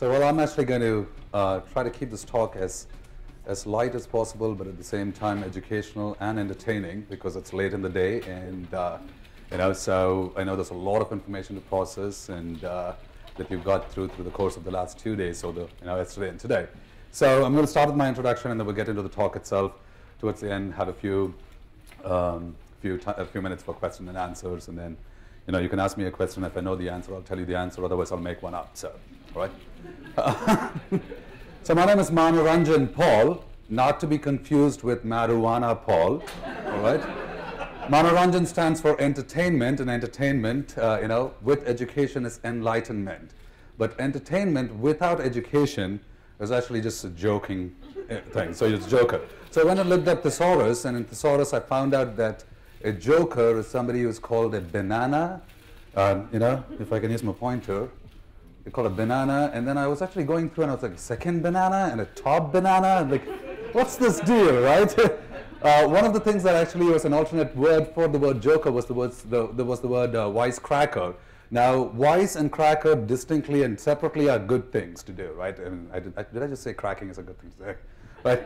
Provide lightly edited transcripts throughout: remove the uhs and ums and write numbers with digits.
So well, I'm actually going to try to keep this talk as light as possible, but at the same time educational and entertaining, because it's late in the day, and so I know there's a lot of information to process, and that you've got through the course of the last 2 days, so yesterday and today. So I'm going to start with my introduction, and then we'll get into the talk itself. Towards the end, have a few minutes for question and answers, and then you can ask me a question. If I know the answer, I'll tell you the answer. Otherwise, I'll make one up. So, all right. So my name is Manoranjan Paul, not to be confused with Marijuana Paul. All right. Manoranjan stands for entertainment, and entertainment, with education is enlightenment. But entertainment without education is actually just a joking thing. So it's joker. So when I looked up thesaurus, and in thesaurus I found out that a joker is somebody who's called a banana. If I can use my pointer, they call it banana. And then I was actually going through, and I was like, second banana and a top banana. And like, what's this deal, right? One of the things that actually was an alternate word for the word joker was the word wisecracker. Now, wise and cracker distinctly and separately are good things to do, right? I mean, did I just say cracking is a good thing to say? Right?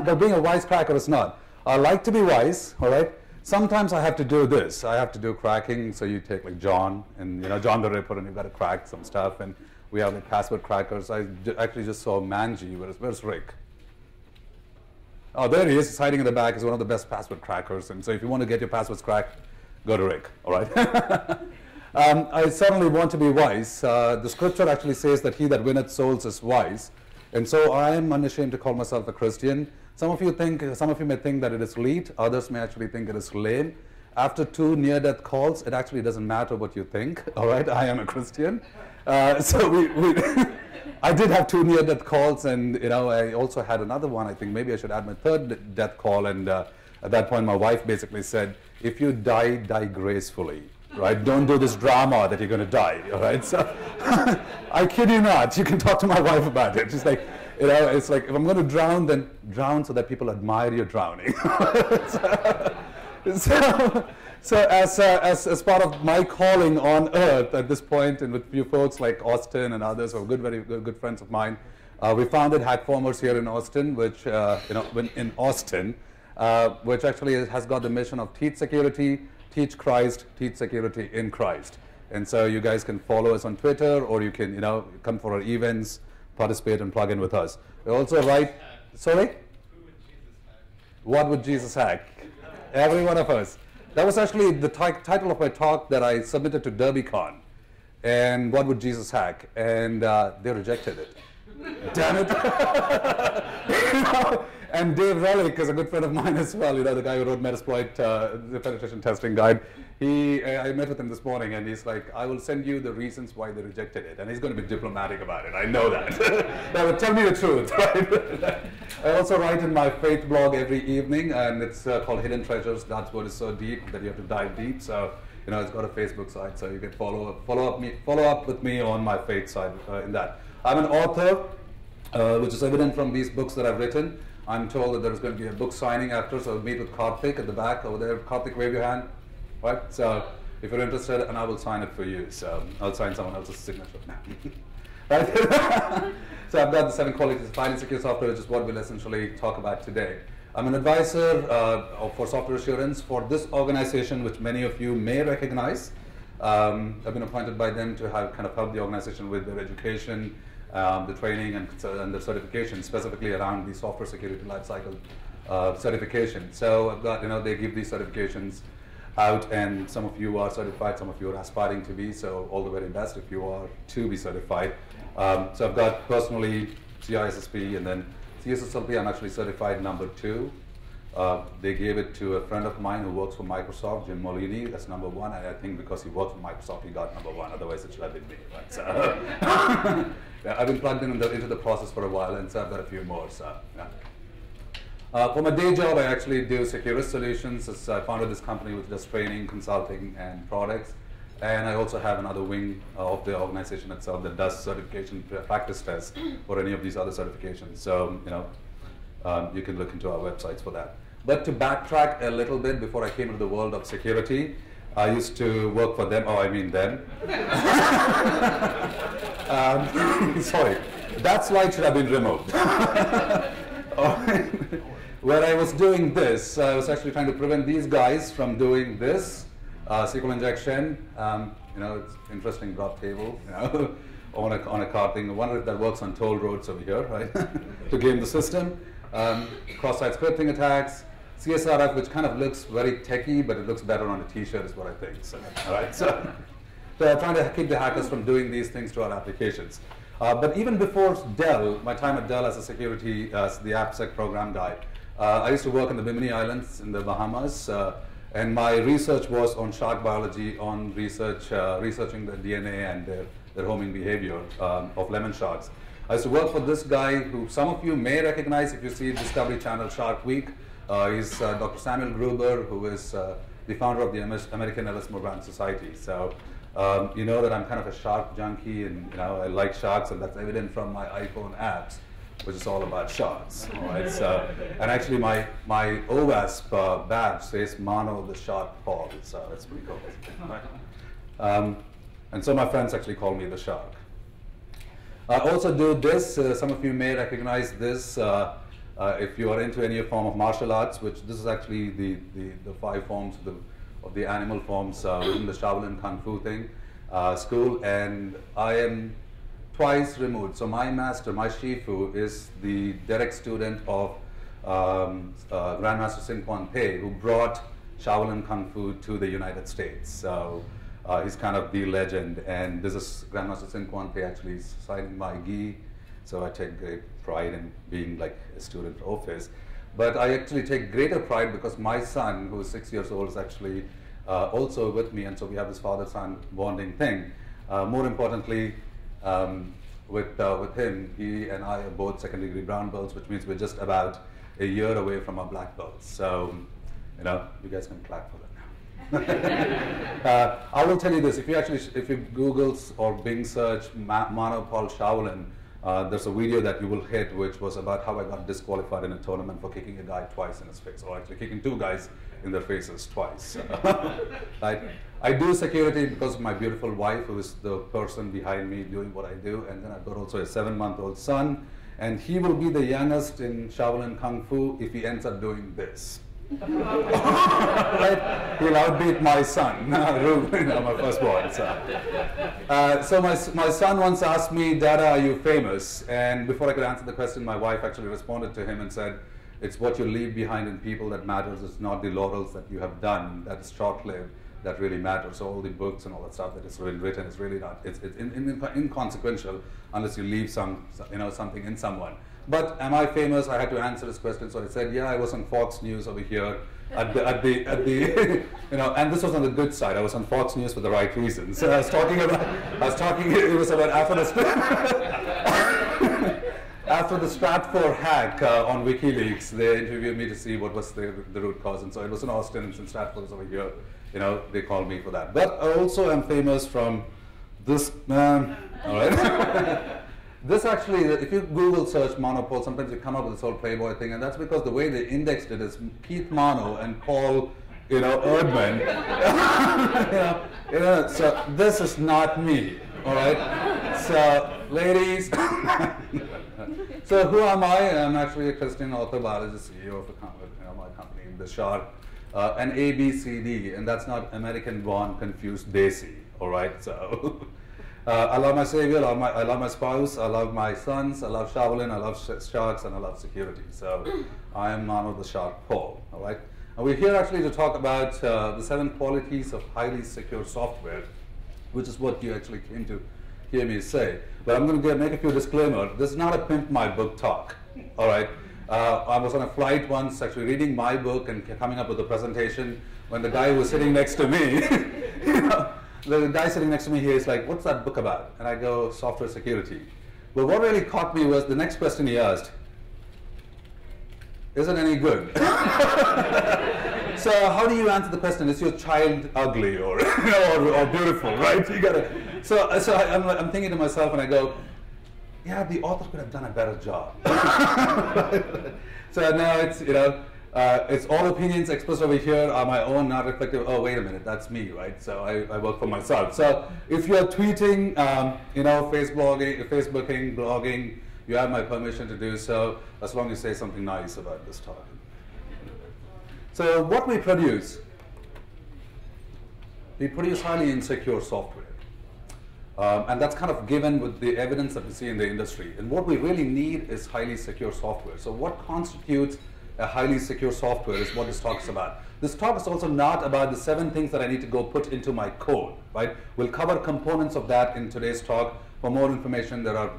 But being a wisecracker is not. I like to be wise, all right? Sometimes I have to do this. I have to do cracking. So you take like John, and John the Ripper, and you've got to crack some stuff. And we have like password crackers. I actually just saw Manji. Where's Rick? Oh, there he is. He's hiding in the back. He's one of the best password crackers. And so if you want to get your passwords cracked, go to Rick, all right? I certainly want to be wise. The scripture actually says that he that winneth souls is wise. And so I am unashamed to call myself a Christian. Some of you may think that it is elite. Others may actually think it is lame. After 2 near-death calls, it actually doesn't matter what you think. All right, I am a Christian. I did have 2 near-death calls, and I also had another one. I think maybe I should add my 3rd death call. And at that point, my wife basically said, "If you die, die gracefully. Right? Don't do this drama that you're going to die." All right. So I kid you not. You can talk to my wife about it. She's like, it's like, if I'm going to drown, then drown so that people admire you drowning. So as part of my calling on earth at this point, and with a few folks like Austin and others who are very good friends of mine, we founded Hackformers here in Austin, which which actually has got the mission of teach security, teach Christ, teach security in Christ. And so you guys can follow us on Twitter, or you can come for our events, participate and plug in with us. We also write, sorry? Who would Jesus hack? What would Jesus hack? Every one of us. That was actually the title of my talk that I submitted to DerbyCon. And what would Jesus hack? And they rejected it. Damn it. And Dave Relic is a good friend of mine as well, the guy who wrote Metasploit, the penetration testing guide. I met with him this morning, and he's like, "I will send you the reasons why they rejected it." And he's going to be diplomatic about it. I know that. But tell me the truth, right? I also write in my faith blog every evening, and it's called Hidden Treasures. That's what is so deep that you have to dive deep. So, it's got a Facebook side, so you can follow up with me on my faith side in that. I'm an author, which is evident from these books that I've written. I'm told that there's going to be a book signing after, so I'll meet with Karthik at the back over there. Karthik, wave your hand. Right? So if you're interested, and I will sign it for you. So I'll sign someone else's signature now. Right? So I've got the 7 qualities of highly secure software, which is what we'll essentially talk about today. I'm an advisor for software assurance for this organization, which many of you may recognize. I've been appointed by them to help the organization with their education, the training and the certification, specifically around the software security lifecycle certification. So I've got, they give these certifications out, and some of you are certified, some of you are aspiring to be, so all the very best if you are to be certified. So I've got personally CISSP, and then CSSLP, I'm actually certified number 2. They gave it to a friend of mine who works for Microsoft, Jim Molini. That's number 1, and I think because he worked for Microsoft, he got number 1. Otherwise, it should have been me. Right? So yeah, I've been plugged into the process for a while, and so I've got a few more. So yeah. For my day job, I actually do secure solutions. I founded this company which does training, consulting, and products. And I also have another wing of the organization itself that does certification practice tests for any of these other certifications. So you can look into our websites for that. But to backtrack a little bit before I came into the world of security, I used to work for them. Oh, I mean them. Sorry, that slide should have been removed. Where I was doing this, I was actually trying to prevent these guys from doing this SQL injection. It's interesting drop table, on a car thing. I wonder if that works on toll roads over here, right? To game the system. Cross-site scripting attacks, CSRF, which kind of looks very techy, but it looks better on a T-shirt, is what I think. So, all right. So trying to keep the hackers from doing these things to our applications. But even before Dell, my time at Dell as a security, as the AppSec program guy, I used to work in the Bimini Islands in the Bahamas, and my research was on shark biology, on researching the DNA and their homing behavior of lemon sharks. I used to work for this guy who some of you may recognize if you see Discovery Channel Shark Week. He's Dr. Samuel Gruber, who is the founder of the American Ellis Morgan Society. So you know that I'm kind of a shark junkie, and I like sharks, and that's evident from my iPhone apps, which is all about sharks. All right. So, and actually, my OWASP badge says Mano the Shark Paul. So that's pretty cool. And so my friends actually call me the shark. I also do this. Some of you may recognize this. If you are into any form of martial arts, which this is actually the 5 forms of the animal forms within the Shaolin Kung Fu thing, school, and I am twice removed. So my master, my Shifu, is the direct student of Grandmaster Sin Quan Pei, who brought Shaolin Kung Fu to the United States. So he's kind of the legend, and this is Grandmaster Sin Quan Pei actually signing my gi. So I take great pride in being like a student office. But I actually take greater pride because my son, who is 6 years old, is actually also with me, and so we have this father-son bonding thing. More importantly, with him, he and I are both second-degree brown belts, which means we're just about a year away from our black belts. So, you guys can clap for that now. I will tell you this: if you Google or Bing search Mano Paul Shaolin, there's a video that you will hit, which was about how I got disqualified in a tournament for kicking a guy twice in his face, or actually kicking 2 guys in their faces twice. I do security because of my beautiful wife, who is the person behind me doing what I do, and then I've got also a 7-month-old son, and he will be the youngest in Shaolin Kung Fu if he ends up doing this. Right? He'll outbeat my son, Ruben, my firstborn. So my son once asked me, "Dada, are you famous?" And before I could answer the question, my wife actually responded to him and said, "It's what you leave behind in people that matters. It's not the laurels that you have done that is short-lived that really matters. So all the books and all that stuff that is written is really not. It's inconsequential unless you leave something in someone." But am I famous? I had to answer this question, so I said, "Yeah, I was on Fox News over here at the and this was on the good side. I was on Fox News for the right reasons. So I was talking. It was about after the Stratfor hack on WikiLeaks. They interviewed me to see what was the root cause, and so it was in Austin, and since Stratfor was over here, they called me for that. But I also am famous from this man. All right. This actually, if you Google search Mano Paul, sometimes you come up with this whole Playboy thing, and that's because the way they indexed it is Keith Mano and Paul, Erdman. So this is not me, all right? So, ladies, so who am I? I'm actually a Christian author, biologist, CEO of my company, The Shark, an ABCD, and that's not American born confused Desi, all right? So. I love my savior, I love my spouse, I love my sons, I love Shaolin, I love sharks, and I love security. So I am Mano the Shark Paul, all right? And we're here actually to talk about the 7 qualities of highly secure software, which is what you actually came to hear me say. But I'm going to make a few disclaimers. This is not a pimp my book talk, all right? I was on a flight once actually reading my book and coming up with a presentation when the guy who was sitting next to me, the guy sitting next to me here is like, "What's that book about?" And I go, "Software security." But what really caught me was the next question he asked, "Is it any good?" So how do you answer the question? Is your child ugly or beautiful, right? You gotta. So I'm thinking to myself, and I go, "Yeah, the author could have done a better job." So now it's It's all opinions expressed over here are my own, not reflective. Oh, wait a minute, that's me, right? So I work for myself. So if you're tweeting, Facebooking, blogging, you have my permission to do so, as long as you say something nice about this talk. So what we produce highly insecure software. And that's kind of given with the evidence that we see in the industry. And what we really need is highly secure software. So what constitutes a highly secure software is what this talk is about. This talk is also not about the 7 things that I need to go put into my code, right? We'll cover components of that in today's talk. For more information, there are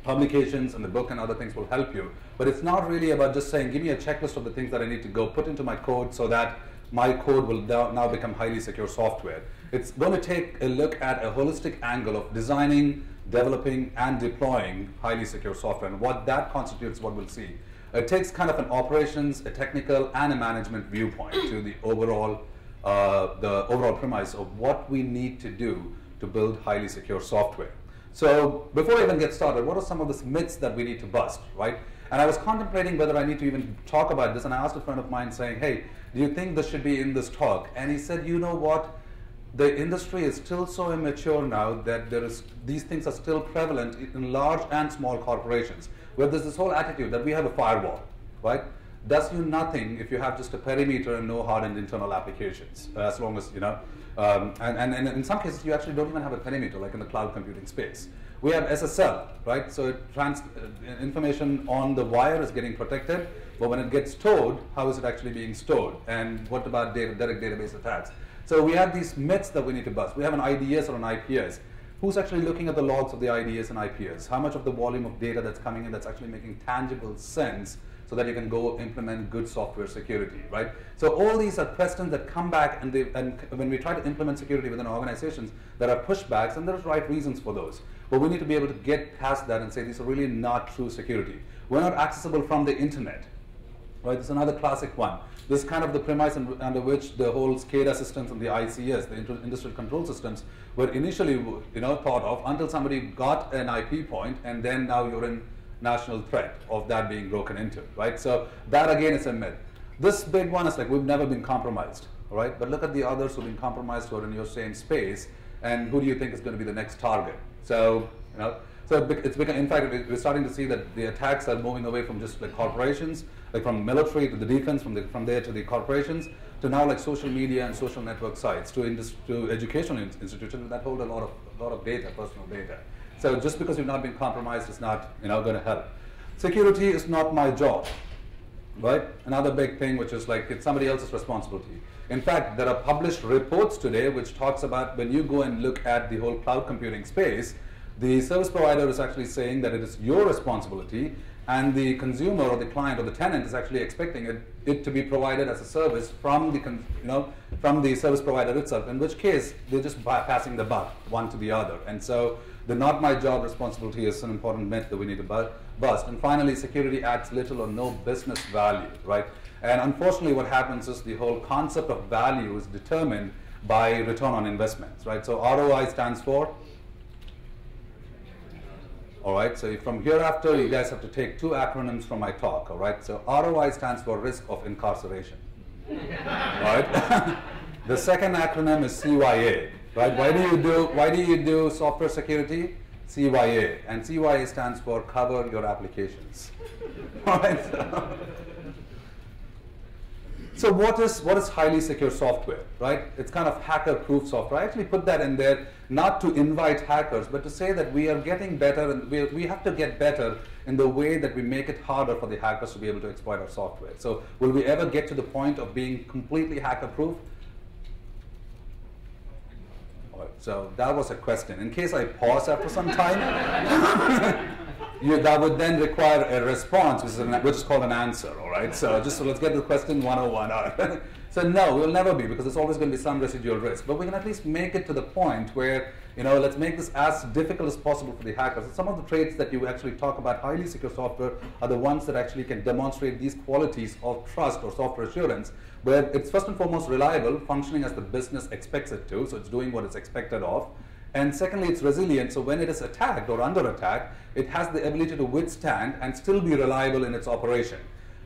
publications and the book and other things will help you. But it's not really about just saying, give me a checklist of the things that I need to go put into my code so that my code will now become highly secure software. It's going to take a look at a holistic angle of designing, developing, and deploying highly secure software. And what that constitutes, what we'll see. It takes kind of an operations, a technical, and a management viewpoint to the overall premise of what we need to do to build highly secure software. So before I even get started, what are some of the myths that we need to bust, right? And I was contemplating whether I need to even talk about this, and I asked a friend of mine saying, hey, do you think this should be in this talk? And he said, you know what? The industry is still so immature now that these things are still prevalent in large and small corporations, where there's this whole attitude that we have a firewall, right? Does you nothing if you have just a perimeter and no hardened internal applications, as long as, and in some cases you actually don't even have a perimeter, like in the cloud computing space. We have SSL, right? So information on the wire is getting protected, but when it gets stored, how is it actually being stored? And what about direct database attacks? So we have these myths that we need to bust. We have an IDS or an IPS. Who's actually looking at the logs of the IDS and IPS? How much of the volume of data that's coming in that's actually making tangible sense so that you can go implement good software security, right? So all these are questions that come back, and when we try to implement security within organizations, there are pushbacks, and there's right reasons for those. But we need to be able to get past that and say these are really not true security. We're not accessible from the internet, right? This is another classic one. This is kind of the premise under which the whole SCADA systems and the ICS, the industrial control systems, were initially thought of until somebody got an IP point, and then now you're in national threat of that being broken into, right? So that again is a myth. This big one is like, we've never been compromised, all right? But look at the others who've been compromised who are in your same space, and who do you think is going to be the next target? So, it's become, in fact, we're starting to see that the attacks are moving away from just like corporations, like from military to the defense, from there to the corporations, to now like social media and social network sites, to educational institutions that hold a lot of data, personal data. So just because you've not been compromised is not going to help. Security is not my job, right? Another big thing, which is like it's somebody else's responsibility. In fact, there are published reports today which talks about when you go and look at the whole cloud computing space, the service provider is actually saying that it is your responsibility, and the consumer or the client or the tenant is actually expecting it to be provided as a service from the service provider itself, in which case they're just passing the buck one to the other. And so the not my job responsibility is an important myth that we need to bust. And finally, security adds little or no business value, right? And unfortunately what happens is the whole concept of value is determined by return on investments, right? So ROI stands for, all right, so from hereafter, you guys have to take 2 acronyms from my talk, all right? So ROI stands for risk of incarceration, all right? The second acronym is CYA, right? Why do you do software security? CYA, and CYA stands for cover your applications, all right? So what is highly secure software, right? It's kind of hacker-proof software. I actually put that in there not to invite hackers, but to say that we are getting better, and we have to get better in the way that we make it harder for the hackers to be able to exploit our software. So will we ever get to the point of being completely hacker-proof? All right, so that was a question. In case I pause after some time, that would then require a response, which is called an answer, all right? So let's get the question 101 out. So no, we'll never be, because there's always going to be some residual risk. But we can at least make it to the point where, let's make this as difficult as possible for the hackers. And some of the traits that you actually talk about highly secure software are the ones that actually can demonstrate these qualities of trust or software assurance, where it's first and foremost reliable, functioning as the business expects it to, so it's doing what it's expected of. And secondly, it's resilient, so when it is attacked or under attack, it has the ability to withstand and still be reliable in its operation.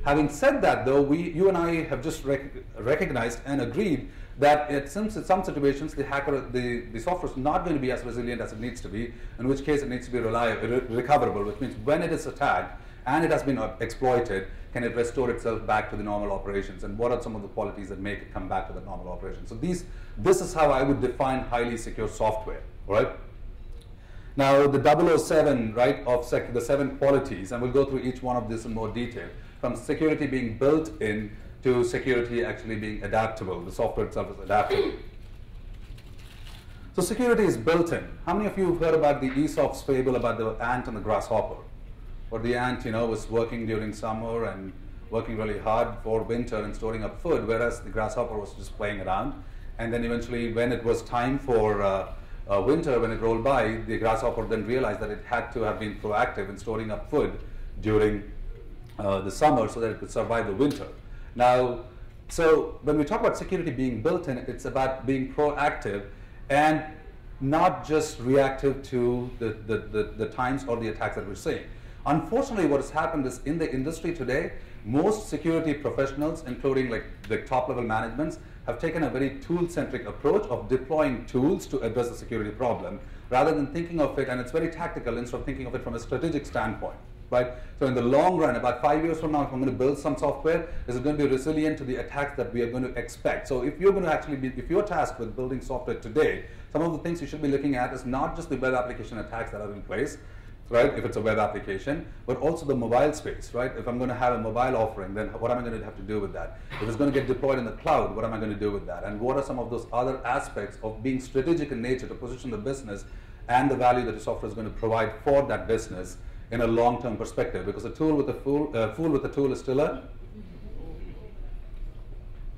Having said that, though, you and I have just recognized and agreed that in some situations the software is not going to be as resilient as it needs to be, in which case it needs to be recoverable, which means when it is attacked and it has been exploited, can it restore itself back to the normal operations, and what are some of the qualities that make it come back to the normal operation? So this is how I would define highly secure software, right? Now the 007, right, of the 7 qualities, and we'll go through each one of this in more detail, from security being built in to security actually being adaptable. The software itself is adaptable. So security is built in. How many of you have heard about the Aesop's fable about the ant and the grasshopper? Or the ant, was working during summer and working really hard for winter and storing up food, whereas the grasshopper was just playing around. And then eventually, when it was time for winter, when it rolled by, the grasshopper then realized that it had to have been proactive in storing up food during the summer so that it could survive the winter. Now, so when we talk about security being built in, it's about being proactive and not just reactive to the times or the attacks that we're seeing. Unfortunately, what has happened is in the industry today, most security professionals, including like the top-level managements, have taken a very tool-centric approach of deploying tools to address the security problem, rather than thinking of it, and it's very tactical, instead of thinking of it from a strategic standpoint, right? So in the long run, about 5 years from now, if I'm going to build some software, is it going to be resilient to the attacks that we are going to expect? So if you're going to actually be, if you're tasked with building software today, some of the things you should be looking at is not just the web application attacks that are in place, right, if it's a web application, but also the mobile space, right? If I'm going to have a mobile offering, then what am I going to have to do with that? If it's going to get deployed in the cloud, what am I going to do with that? And what are some of those other aspects of being strategic in nature to position the business and the value that the software is going to provide for that business in a long-term perspective? Because a tool with a fool with a tool is still a...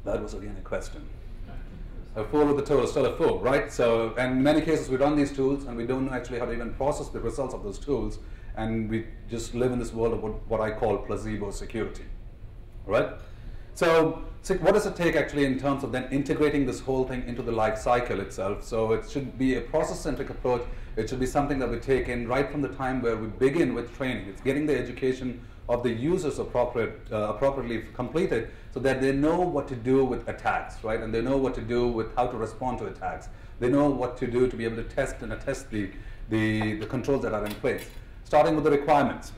That was again a question. A fool with a tool is still a fool, right? So, in many cases, we run these tools and we don't know actually how to even process the results of those tools, and we just live in this world of what I call placebo security, right? So, what does it take actually in terms of then integrating this whole thing into the life cycle itself? So, it should be a process-centric approach. It should be something that we take in right from the time where we begin with training. It's getting the education of the users appropriately completed, so that they know what to do with attacks, right? And they know what to do with how to respond to attacks. They know what to do to be able to test and attest the controls that are in place. Starting with the requirements,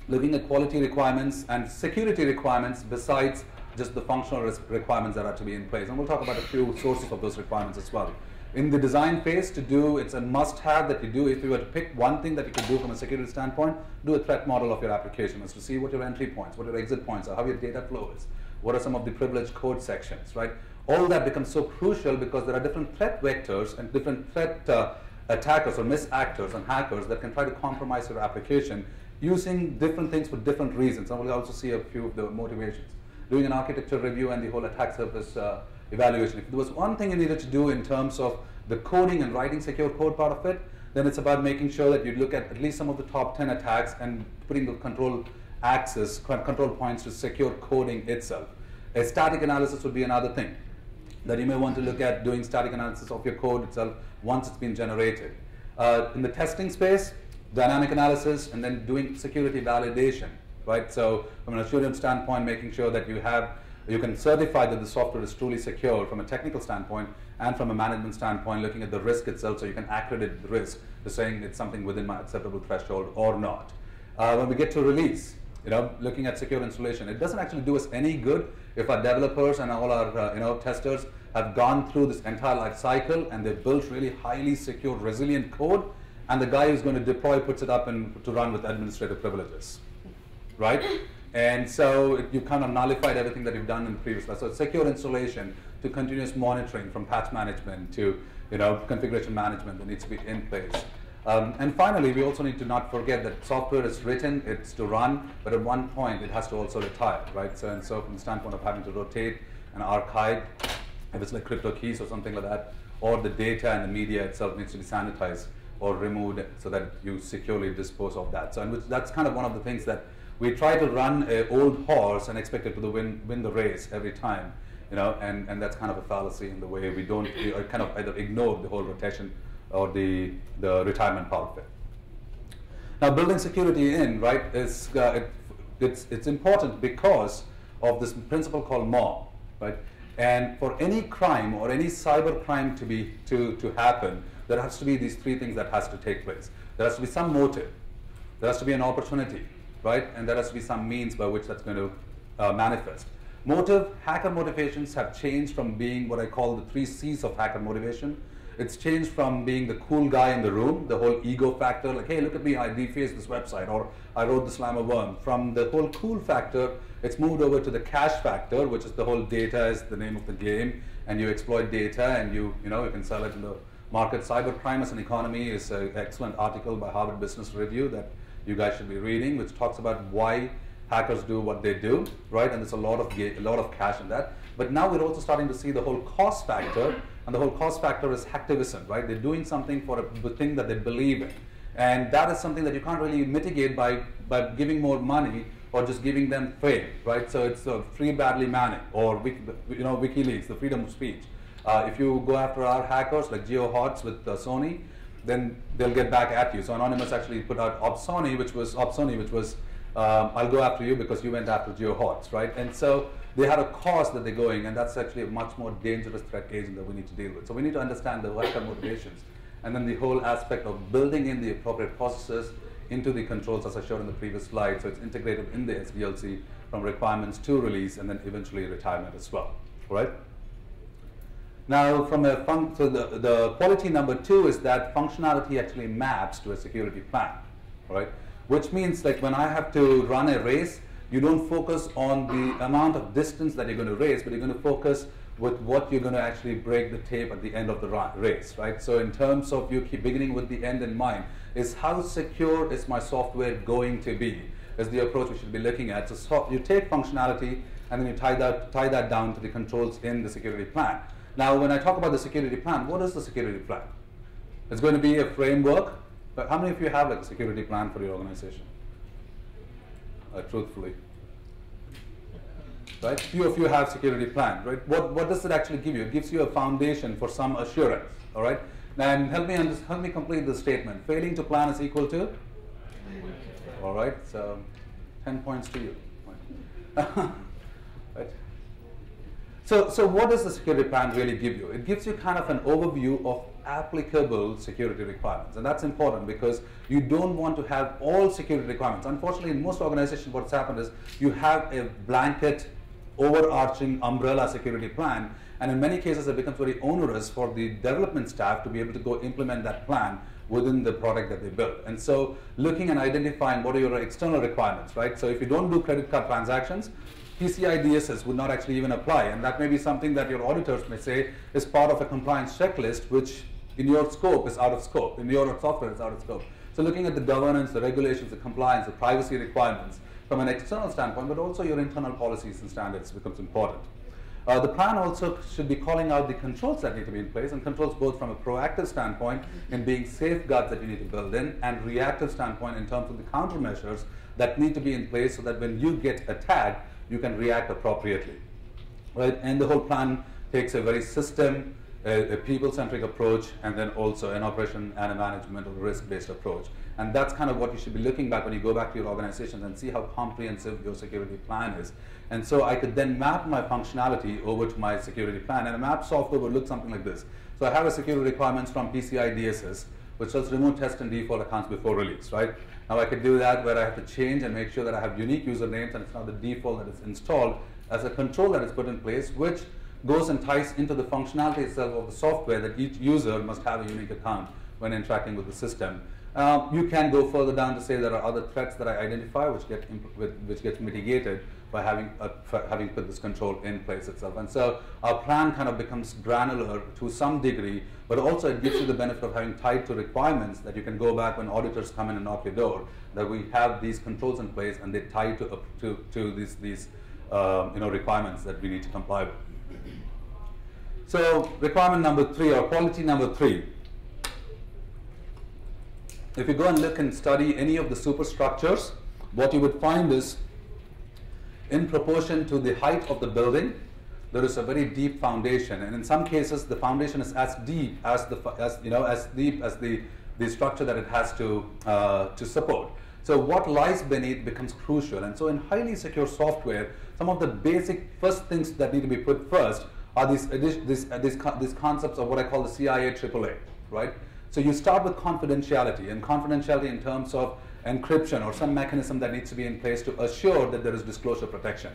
looking at quality requirements and security requirements besides just the functional requirements that are to be in place. And we'll talk about a few sources of those requirements as well. In the design phase, it's a must-have that you do. If you were to pick one thing that you could do from a security standpoint, do a threat model of your application, is to see what your entry points, what your exit points are, how your data flow is, what are some of the privileged code sections, right? All that becomes so crucial because there are different threat vectors and different threat attackers or misactors and hackers that can try to compromise your application using different things for different reasons. And we'll also see a few of the motivations. Doing an architecture review and the whole attack surface evaluation. If there was one thing you needed to do in terms of the coding and writing secure code part of it, then it's about making sure that you look at least some of the top 10 attacks and putting the control points to secure coding itself. A static analysis would be another thing that you may want to look at, doing static analysis of your code itself once it's been generated. In the testing space, dynamic analysis, and then doing security validation, right? So from an assurance standpoint, making sure that you can certify that the software is truly secure from a technical standpoint, and from a management standpoint, looking at the risk itself, so you can accredit the risk to saying it's something within my acceptable threshold or not. When we get to release, looking at secure installation, it doesn't actually do us any good if our developers and all our testers have gone through this entire life cycle and they've built really highly secure, resilient code, and the guy who's going to deploy puts it up to run with administrative privileges, right? And so you've kind of nullified everything that you've done in the previous class. So secure installation to continuous monitoring, from patch management to configuration management that needs to be in place. And finally, we also need to not forget that software is written, it's to run, but at one point it has to also retire, right? So from the standpoint of having to rotate and archive, if it's like crypto keys or something like that, or the data and the media itself needs to be sanitized or removed so that you securely dispose of that. So that's kind of one of the things that we try to run an old horse and expect it to win the race every time, and that's kind of a fallacy in the way we kind of either ignore the whole rotation or the retirement part of it. Now, building security in, right, is it's important because of this principle called Mano, right? And for any crime or any cyber crime to happen, there has to be these three things that has to take place. There has to be some motive, there has to be an opportunity, right? And there has to be some means by which that's going to manifest. Motive, hacker motivations have changed from being what I call the 3 C's of hacker motivation. It's changed from being the cool guy in the room, the whole ego factor, like, hey, look at me, I defaced this website, or I wrote the slammer worm. From the whole cool factor, it's moved over to the cash factor, which is the whole data is the name of the game, and you exploit data, and you can sell it in the market. Cybercrime as an economy is an excellent article by Harvard Business Review that you guys should be reading, which talks about why hackers do what they do, right? And there's a lot of cash in that. But now we're also starting to see the whole cost factor, and the whole cost factor is hacktivism, right? They're doing something for a thing that they believe in. And that is something that you can't really mitigate by giving more money or just giving them fame, right? So it's free badly Manning or WikiLeaks, the freedom of speech. If you go after our hackers like GeoHots with Sony, then they'll get back at you. So Anonymous actually put out Opsony, which was I'll go after you because you went after GeoHots, right? And so they have a cause that they're going, and that's actually a much more dangerous threat agent that we need to deal with. So we need to understand the hacker motivations, and then the whole aspect of building in the appropriate processes into the controls, as I showed in the previous slide. So it's integrated in the SDLC from requirements to release, and then eventually retirement as well, right? Now, from the quality number 2 is that functionality actually maps to a security plan, right? Which means, like, when I have to run a race, you don't focus on the amount of distance that you're going to race, but you're going to focus with what you're going to actually break the tape at the end of the race, right? So in terms of you keep beginning with the end in mind, is how secure is my software going to be, is the approach we should be looking at. So you take functionality and then you tie that down to the controls in the security plan. Now, when I talk about the security plan, what is the security plan? It's going to be a framework. But how many of you have like a security plan for your organization? Truthfully, right? Few of you have security plan, right? What does it actually give you? It gives you a foundation for some assurance, all right? And help me complete this statement. Failing to plan is equal to? All right, so 10 points to you. Right? So what does the security plan really give you? It gives you kind of an overview of applicable security requirements. And that's important because you don't want to have all security requirements. Unfortunately, in most organizations, what's happened is you have a blanket, overarching umbrella security plan. And in many cases, it becomes very onerous for the development staff to be able to go implement that plan within the product that they build. And so looking and identifying what are your external requirements, right? So if you don't do credit card transactions, PCI DSS would not actually even apply, and that may be something that your auditors may say is part of a compliance checklist, which in your scope is out of scope, in your software is out of scope. So looking at the governance, the regulations, the compliance, the privacy requirements from an external standpoint, but also your internal policies and standards becomes important. The plan also should be calling out the controls that need to be in place, and controls both from a proactive standpoint in being safeguards that you need to build in, and reactive standpoint in terms of the countermeasures that need to be in place so that when you get attacked, you can react appropriately, right? And the whole plan takes a very a people-centric approach, and then also an operation and a management or risk-based approach. And that's kind of what you should be looking back when you go back to your organizations and see how comprehensive your security plan is. And so I could then map my functionality over to my security plan, and a map software would look something like this. So I have a security requirements from PCI DSS, which says remove test and default accounts before release, right? Now I could do that where I have to change and make sure that I have unique usernames and it's not the default that is installed as a control that is put in place, which goes and ties into the functionality itself of the software that each user must have a unique account when interacting with the system. You can go further down to say there are other threats that I identify which gets mitigated by having put this control in place itself. And so our plan kind of becomes granular to some degree, but also it gives you the benefit of having tied to requirements that you can go back when auditors come in and knock your door, that we have these controls in place and they tie to these requirements that we need to comply with. So requirement number 3, or quality number 3. If you go and look and study any of the superstructures, what you would find is, in proportion to the height of the building, there is a very deep foundation, and in some cases, the foundation is as deep as the structure that it has to support. So what lies beneath becomes crucial. And so in highly secure software, some of the basic first things that need to be put first are these concepts of what I call the CIA AAA, right? So you start with confidentiality, and confidentiality in terms of encryption or some mechanism that needs to be in place to assure that there is disclosure protection.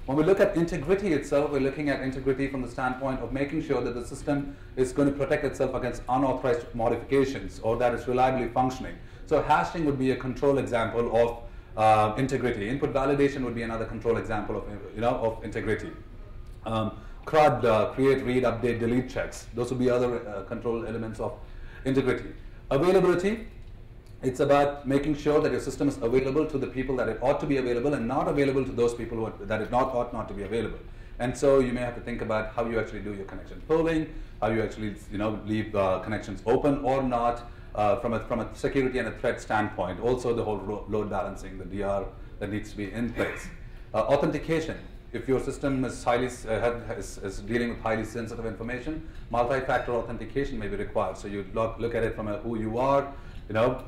When we look at integrity itself, we're looking at integrity from the standpoint of making sure that the system is going to protect itself against unauthorized modifications or that it's reliably functioning. So hashing would be a control example of integrity. Input validation would be another control example of, of integrity. CRUD, create, read, update, delete checks. Those would be other control elements of integrity. Availability, it's about making sure that your system is available to the people that it ought to be available and not available to those people that it ought not to be available. And so you may have to think about how you actually do your connection pooling, how you actually leave connections open or not from a security and a threat standpoint. Also the whole load balancing, the DR that needs to be in place. Authentication. If your system is is dealing with highly sensitive information, multi-factor authentication may be required. So you look at it from who you are,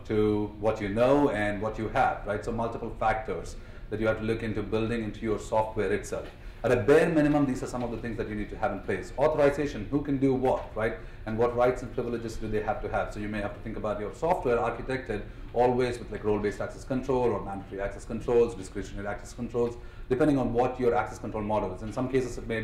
to what you know and what you have, right? So multiple factors that you have to look into building into your software itself. At a bare minimum, these are some of the things that you need to have in place. Authorization, who can do what, right? And what rights and privileges do they have to have? So you may have to think about your software architected always with like role-based access control or mandatory access controls, discretionary access controls, depending on what your access control model is. In some cases, it may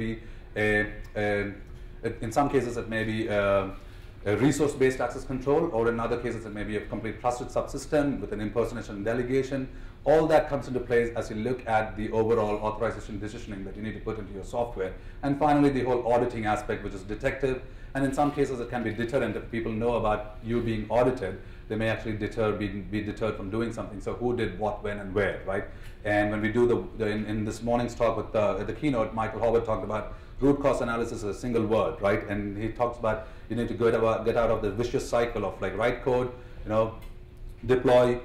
be a resource-based access control, or in other cases, it may be a complete trusted subsystem with an impersonation and delegation. All that comes into place as you look at the overall authorization decisioning that you need to put into your software. And finally, the whole auditing aspect, which is detective. And in some cases, it can be deterrent. If people know about you being audited, they may actually be deterred from doing something. So who did what, when, and where, right? And when we do in this morning's talk with the keynote, Michael Howard talked about root cause analysis is a single word, right? And he talks about you need to get out of the vicious cycle of like write code, deploy,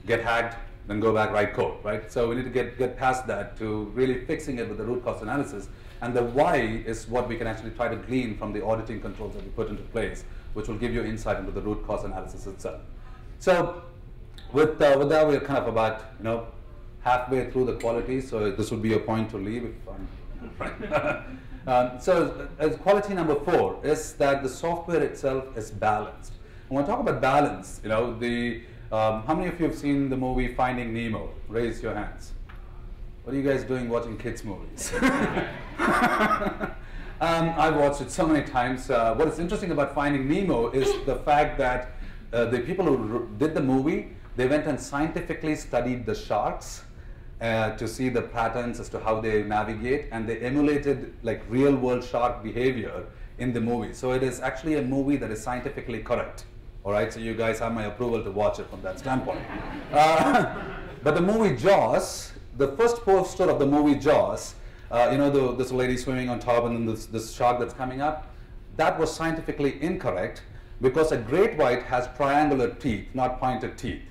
get hacked, then go back, write code, right? So we need to get past that to really fixing it with the root cause analysis. And the why is what we can actually try to glean from the auditing controls that we put into place, which will give you insight into the root cause analysis itself. So with that, we're kind of about halfway through the quality. So this would be a point to leave if I'm so quality number 4 is that the software itself is balanced. When we talk about balance, how many of you have seen the movie Finding Nemo? Raise your hands. What are you guys doing watching kids' movies? I've watched it so many times. What is interesting about Finding Nemo is the fact that the people who did the movie, they went and scientifically studied the sharks to see the patterns as to how they navigate, and they emulated like real-world shark behavior in the movie. So it is actually a movie that is scientifically correct. All right, so you guys have my approval to watch it from that standpoint. But the movie Jaws, the first poster of the movie Jaws, this lady swimming on top and then this shark that's coming up, that was scientifically incorrect because a great white has triangular teeth, not pointed teeth.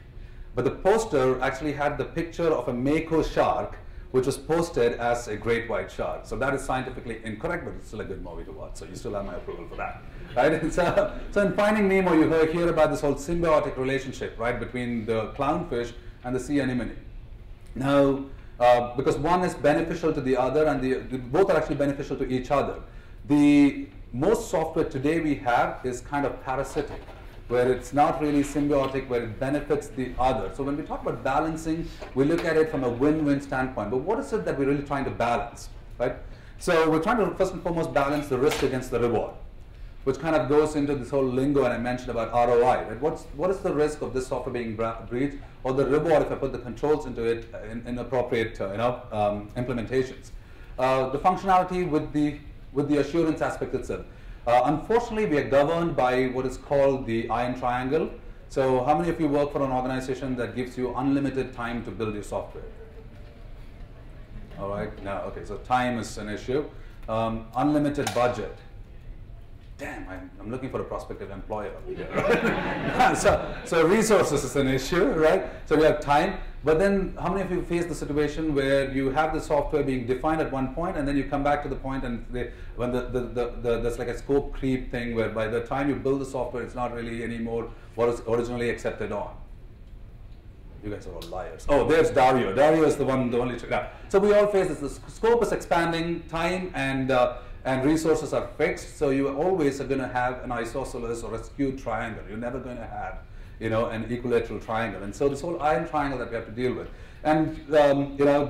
But the poster actually had the picture of a mako shark, which was posted as a great white shark. So that is scientifically incorrect, but it's still a good movie to watch. So you still have my approval for that, right? So in Finding Nemo, you hear about this whole symbiotic relationship, right, between the clownfish and the sea anemone. Now, because one is beneficial to the other, and both are actually beneficial to each other. The most software today we have is kind of parasitic, where it's not really symbiotic, where it benefits the other. So when we talk about balancing, we look at it from a win-win standpoint. But what is it that we're really trying to balance, right? So we're trying to first and foremost balance the risk against the reward, which kind of goes into this whole lingo and I mentioned about ROI, right? What is the risk of this software being breached, or the reward if I put the controls into it in appropriate implementations? The functionality with the assurance aspect itself. Unfortunately, we are governed by what is called the iron triangle. So how many of you work for an organization that gives you unlimited time to build your software? All right, now, okay, so time is an issue. Unlimited budget. Damn, I'm looking for a prospective employer here. Right? so resources is an issue, right? So we have time, but then how many of you face the situation where you have the software being defined at one point, and then you come back to the point, and when there's like a scope creep thing, where by the time you build the software, it's not really anymore what is originally accepted on. You guys are all liars. Oh, there's Dario. Dario is the only. Yeah. So we all face this. The scope is expanding, time and resources are fixed. So you always are going to have an isosceles or a skewed triangle. You're never going to have, an equilateral triangle. And so this whole iron triangle that we have to deal with. And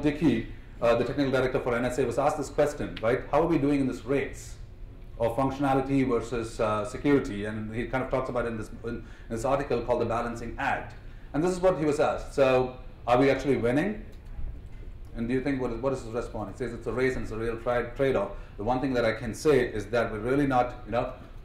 Dicky, the technical director for NSA, was asked this question, right? How are we doing in this race of functionality versus security? And he kind of talks about it in this article called The Balancing Act. And this is what he was asked. So, are we actually winning? And do you think, what is his response? He says it's a race and it's a real trade-off. The one thing that I can say is that we're really not,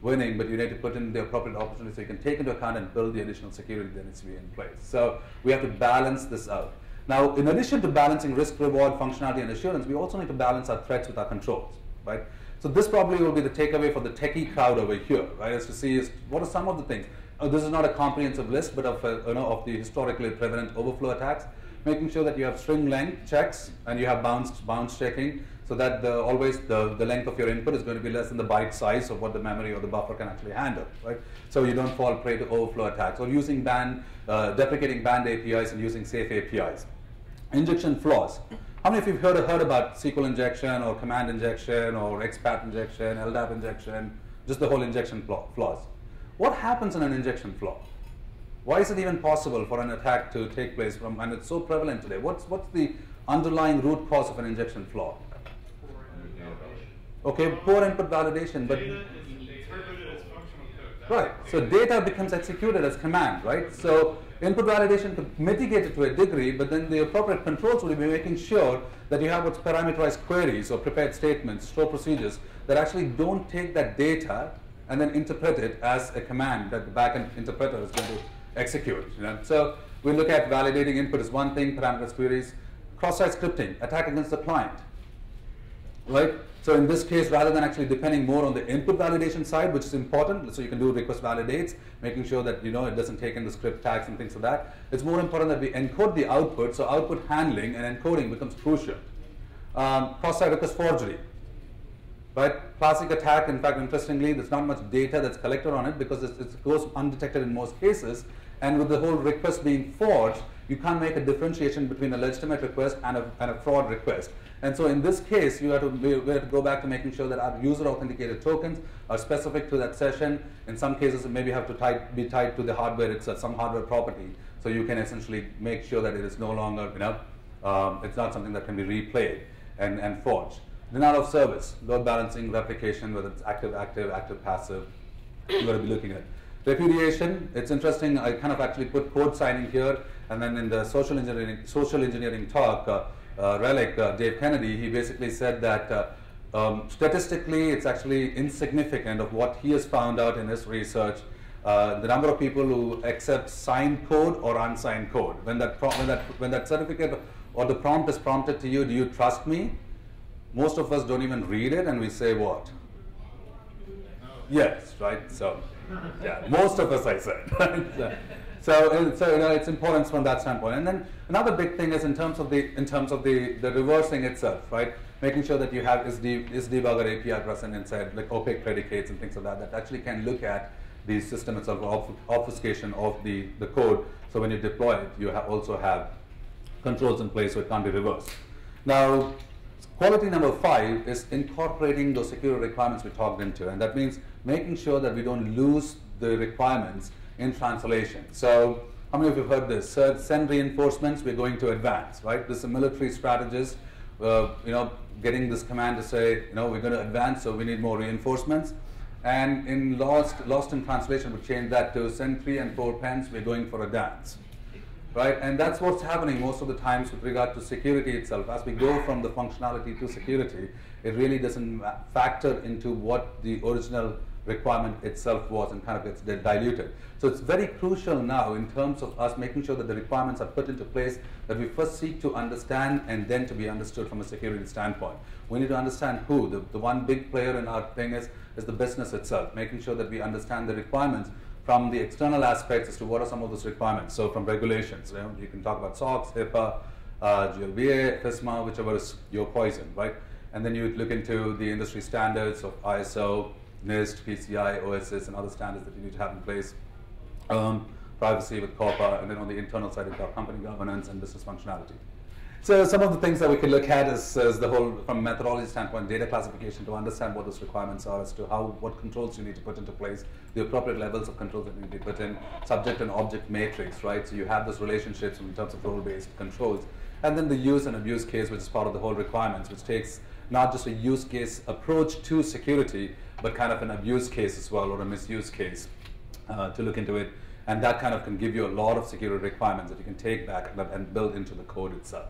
winning, but you need to put in the appropriate opportunity so you can take into account and build the additional security that needs to be in place. So we have to balance this out. Now, in addition to balancing risk, reward, functionality, and assurance, we also need to balance our threats with our controls, right? So this probably will be the takeaway for the techie crowd over here, right? Is to see what are some of the things. This is not a comprehensive list, but of of the historically prevalent overflow attacks. Making sure that you have string length checks and you have bounce checking, so that always the length of your input is going to be less than the byte size of what the memory or the buffer can actually handle, right? So you don't fall prey to overflow attacks, or using deprecating banned APIs and using safe APIs. Injection flaws. How many of you have heard about SQL injection or command injection or XPath injection, LDAP injection, just the whole injection flaws? What happens in an injection flaw? Why is it even possible for an attack to take place and it's so prevalent today? What's the underlying root cause of an injection flaw? Okay, poor input validation, but data is interpreted as functional code. Right. So data becomes executed as command, right? So input validation could mitigate it to a degree, but then the appropriate controls will be making sure that you have what's parameterized queries or prepared statements, store procedures that actually don't take that data and then interpret it as a command that the backend interpreter is going to execute. So we look at validating input as one thing, parameterized queries, cross-site scripting, attack against the client, right? So in this case, rather than actually depending more on the input validation side, which is important, so you can do request validates, making sure that it doesn't take in the script tags and things like that. It's more important that we encode the output, so output handling and encoding becomes crucial. Cross-site request forgery, right? Classic attack. In fact, interestingly, there's not much data that's collected on it because it goes undetected in most cases. And with the whole request being forged, you can't make a differentiation between a legitimate request and a fraud request. And so in this case, we have to go back to making sure that our user authenticated tokens are specific to that session. In some cases, it maybe have to be tied to the hardware itself, some hardware property. So you can essentially make sure that it is no longer, it's not something that can be replayed and forged. Denial of service, load balancing, replication, whether it's active, passive, you've got to be looking at. Repudiation, it's interesting, I kind of actually put code signing here, and then in the social engineering talk, Relic, Dave Kennedy, he basically said that statistically it's actually insignificant of what he has found out in his research, the number of people who accept signed code or unsigned code. When that certificate or the prompt is prompted to you, do you trust me? Most of us don't even read it and we say what? No. Yes, right? So, yeah, most of us I said. So it's important from that standpoint. And then another big thing is in terms of the reversing itself, right? Making sure that you have is debugger API present inside, like opaque predicates and things like that actually can look at the system itself, obfuscation of the code. So when you deploy it, you also have controls in place so it can't be reversed. Now, quality number 5 is incorporating those security requirements we talked into, and that means making sure that we don't lose the requirements in translation. So how many of you have heard this? Send reinforcements, we're going to advance, right? This is a military strategist, getting this command to say, we're going to advance, so we need more reinforcements. And in lost in translation, we change that to send 3 and 4 pens, we're going for a dance. Right, and that's what's happening most of the times with regard to security itself. As we go from the functionality to security, it really doesn't factor into what the original requirement itself was and kind of gets diluted. So it's very crucial now in terms of us making sure that the requirements are put into place, that we first seek to understand and then to be understood from a security standpoint. We need to understand who. The one big player in our thing is the business itself, making sure that we understand the requirements from the external aspects as to what are some of those requirements. So from regulations, you can talk about SOX, HIPAA, GLBA, FISMA, whichever is your poison, right? And then you look into the industry standards of ISO, NIST, PCI, OSS, and other standards that you need to have in place. privacy with COPPA, and then on the internal side, you've got company governance and business functionality. So some of the things that we can look at is the whole, from a methodology standpoint, data classification to understand what those requirements are as to what controls you need to put into place, the appropriate levels of controls that you need to put in, subject and object matrix, right? So you have those relationships in terms of role-based controls. And then the use and abuse case, which is part of the whole requirements, which takes not just a use case approach to security, but kind of an abuse case as well, or a misuse case to look into it. And that kind of can give you a lot of security requirements that you can take back and build into the code itself.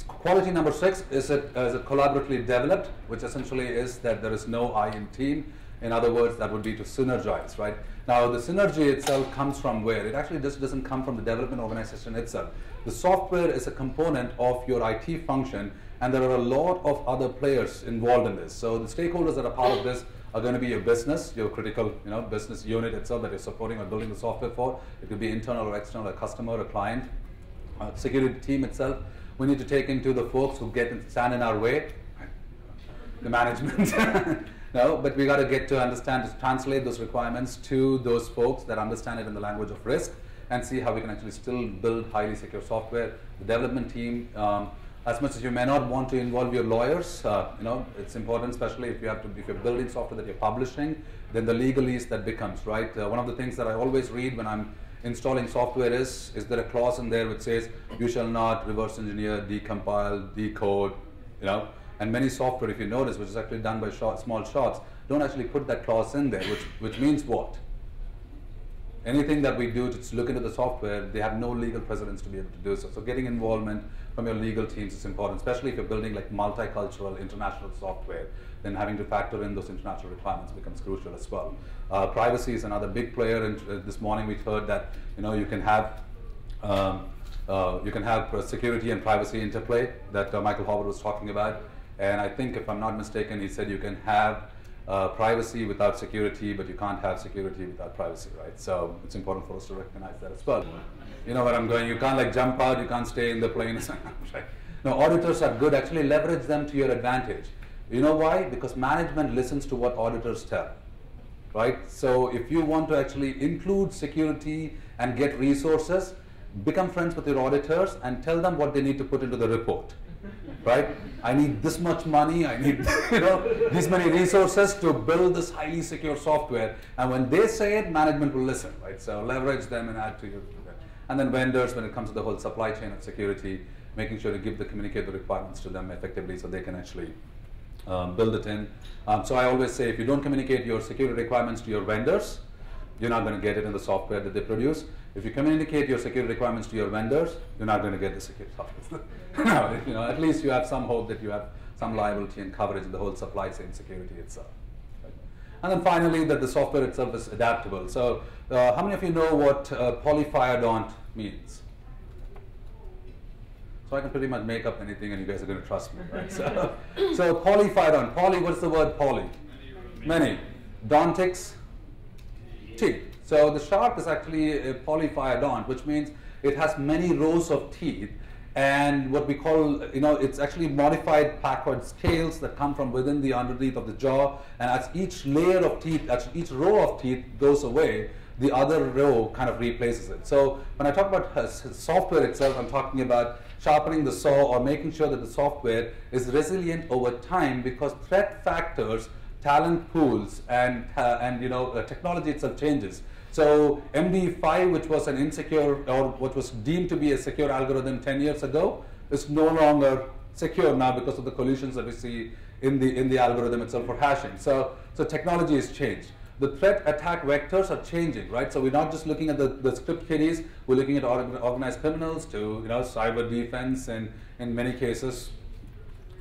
Quality number 6 is it collaboratively developed, which essentially is that there is no I in team. In other words, that would be to synergize, right? Now, the synergy itself comes from where? It actually just doesn't come from the development organization itself. The software is a component of your IT function, and there are a lot of other players involved in this. So the stakeholders that are part of this are going to be your business, your critical business unit itself that you're supporting or building the software for. It could be internal or external, a customer, a client, security team itself. We need to take into the folks who stand in our way, the management. No, but we got to get to understand, to translate those requirements to those folks that understand it in the language of risk, and see how we can actually still build highly secure software. The development team, as much as you may not want to involve your lawyers, it's important, especially if you're building software that you're publishing, then the legalese that becomes, right? One of the things that I always read when I'm installing software is there a clause in there which says you shall not reverse engineer, decompile, decode, and many software, if you notice, which is actually done by small shots, don't actually put that clause in there, which means what? Anything that we do to look into the software, they have no legal precedence to be able to do so. So getting involvement from your legal teams is important, especially if you're building like multicultural international software, then having to factor in those international requirements becomes crucial as well. Privacy is another big player, and this morning we heard that you can have security and privacy interplay that Michael Howard was talking about. And I think, if I'm not mistaken, he said you can have privacy without security, but you can't have security without privacy, right? So it's important for us to recognize that as well. You know where I'm going. You can't like jump out. You can't stay in the plane. Right? No, auditors are good. Actually, leverage them to your advantage. You know why? Because management listens to what auditors tell, right? So if you want to actually include security and get resources, become friends with your auditors and tell them what they need to put into the report. Right? I need this much money, I need these many resources to build this highly secure software, and when they say it, management will listen, right? So leverage them and add to your, and then vendors, when it comes to the whole supply chain of security, making sure to communicate the requirements to them effectively so they can actually build it in. So I always say, if you don't communicate your security requirements to your vendors, you're not going to get it in the software that they produce. If you communicate your security requirements to your vendors, you're not going to get the security software. No, at least you have some hope that you have some liability and coverage in the whole supply chain security itself. Right? And then finally, that the software itself is adaptable. So how many of you know what polyfiredont means? So I can pretty much make up anything and you guys are going to trust me, right? So polyfiredont. Poly, what's the word poly? Many. Dontix, teeth. So the shark is actually a polyfiredont, which means it has many rows of teeth, and what we call, it's actually modified Packard scales that come from within the underneath of the jaw, and as each layer of teeth, as each row of teeth goes away, the other row kind of replaces it. So when I talk about software itself, I'm talking about sharpening the saw or making sure that the software is resilient over time, because threat factors, talent pools, and technology itself changes. So MD5, which was an insecure, or what was deemed to be a secure algorithm 10 years ago, is no longer secure now because of the collisions that we see in the algorithm itself for hashing. So technology has changed. The threat attack vectors are changing, right? So we're not just looking at the script kiddies, we're looking at organized criminals to cyber defense, and in many cases,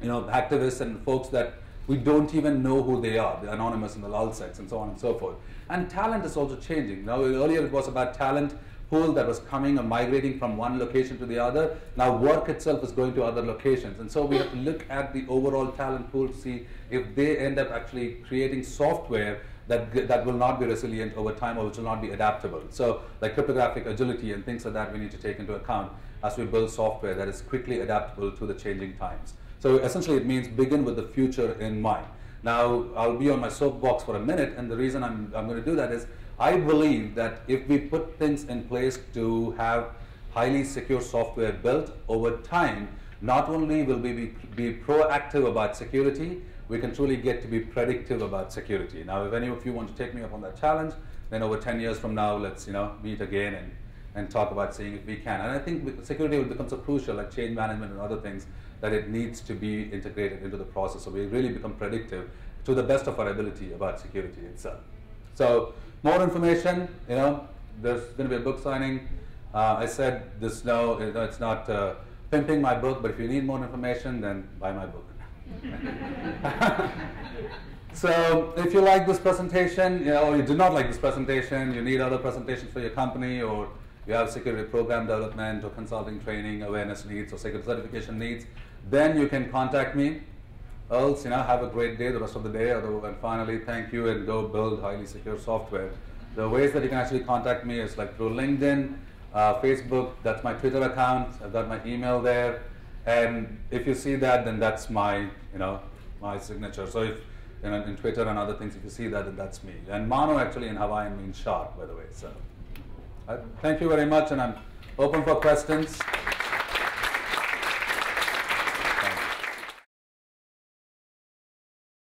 activists and folks that we don't even know who they are, the anonymous and the lulsecs and so on and so forth. And talent is also changing. Now, earlier it was about talent pool that was coming or migrating from one location to the other. Now work itself is going to other locations. And so we have to look at the overall talent pool to see if they end up actually creating software that will not be resilient over time, or which will not be adaptable. So like cryptographic agility and things like that we need to take into account as we build software that is quickly adaptable to the changing times. So essentially it means begin with the future in mind. Now, I'll be on my soapbox for a minute, and the reason I'm going to do that is I believe that if we put things in place to have highly secure software built over time, not only will we be proactive about security, we can truly get to be predictive about security. Now, if any of you want to take me up on that challenge, then over 10 years from now, let's meet again and talk about seeing if we can. And I think security will become so crucial, like change management and other things, that it needs to be integrated into the process. So we really become predictive to the best of our ability about security itself. So more information, there's going to be a book signing. I said this, it's not pimping my book, but if you need more information, then buy my book. So if you like this presentation, or you do not like this presentation, you need other presentations for your company, or you have security program development or consulting training, awareness needs, or security certification needs, then you can contact me. Else, have a great day the rest of the day. And finally, thank you, and go build highly secure software. The ways that you can actually contact me is like through LinkedIn, Facebook. That's my Twitter account. I've got my email there. And if you see that, then that's my, my signature. So if in Twitter and other things, if you see that, then that's me. And Mano actually in Hawaiian means shark, by the way. So thank you very much, and I'm open for questions.